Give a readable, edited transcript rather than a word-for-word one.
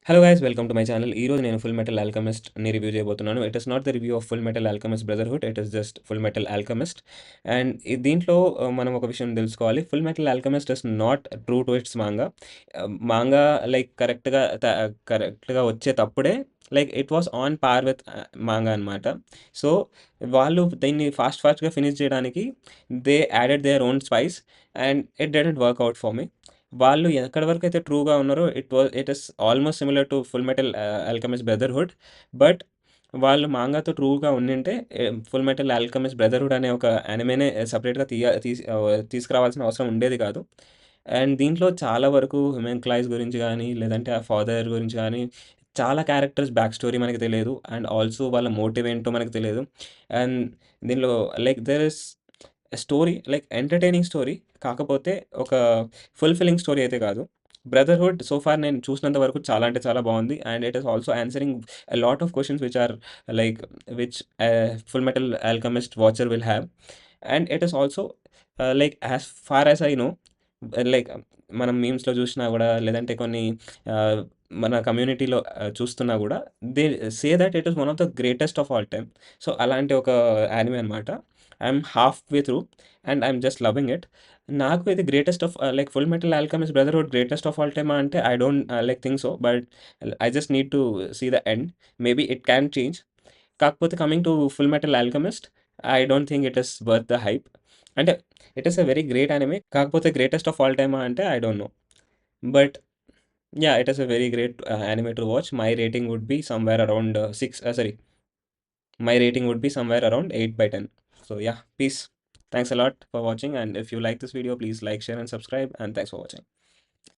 Hello guys welcome to my channel. ఈరోజు నేను 'Full Metal ఆల్కెమిస్ట్'ని రివ్యూ చేయబోతున్నాను. It is not the review of 'Full metal Alchemist Brotherhood'. It is just 'Full metal Alchemist'. And దీంట్లో మనం ఒక విషయం తెలుసుకోవాలి. 'Full metal Alchemist' is not true to its manga. Manga like కరెక్ట్‌గా వచ్చేటప్పుడే like it was on par with manga అనమాట. So, వాళ్ళు దీన్ని ఫాస్ట్‌గా ఫినిష్ చేయడానికి they added their own spice and it didn't work out for me. వాళ్ళు ఎక్కడి వరకైతే ట్రూగా ఉన్నారో it is almost similar to 'Full metal Alchemist brotherhood'. But వాళ్ళు మాంగాతో ట్రూగా ఉండింటే 'ఫుల్ మెటల్ ఆల్కెమిస్ట్ బ్రదర్‌హుడ్' అనే ఒక యానిమేనే సెపరేట్‌గా తీసుకురావాల్సిన అవసరం ఉండేది కాదు. అండ్ దీంట్లో చాలా వరకు హుమెన్ గురించి గానీ, లేదంటే ఆ ఫాదర్ గురించి గానీ, చాలా క్యారెక్టర్స్ బ్యాక్ స్టోరీ మనకు తెలియదు. అండ్ ఆల్సో వాళ్ళ మోటివ్ ఏంటో మనకు తెలియదు. అండ్ దీనిలో like there is story like entertaining story. కాకపోతే ఒక ఫుల్‌ఫిల్లింగ్ స్టోరీ అయితే కాదు. 'బ్రదర్‌హుడ్' సో ఫార్ నేను చూసినంత వరకు చాలా అంటే చాలా బావుంది. And it is also answering a lot of questions like which 'full metal alchemist' watcher will have. And it is also like as far as I know like మనం మీమ్స్‌లో చూసినా గూడా లేదంటే కొన్ని ఆహ్, మన కమ్యూనిటీలో చూస్తున్నా గూడా they say that it is one of the greatest of all time. So, అలాంటి ఒక యానిమే అనమాట. I'm half way through and I'm just loving it. నాకు ఇది greatest of like 'Full metal Alchemist Brotherhood' greatest of all టైమా అంటే I don't like think so. But I just need to see the end. Maybe it can change. కాకపోతే coming to 'Full metal Alchemist' I don't think it is worth the hype. అంటే it is a very great anime. కాకపోతే greatest of all టైమా అంటే I don't know. But yeah! It is a very great anime to watch. My rating would be somewhere around 6 sorry, my rating would be somewhere around 8 by 10. So yeah, peace. Thanks a lot for watching, and if you like this video, please like, share and subscribe, and thanks for watching.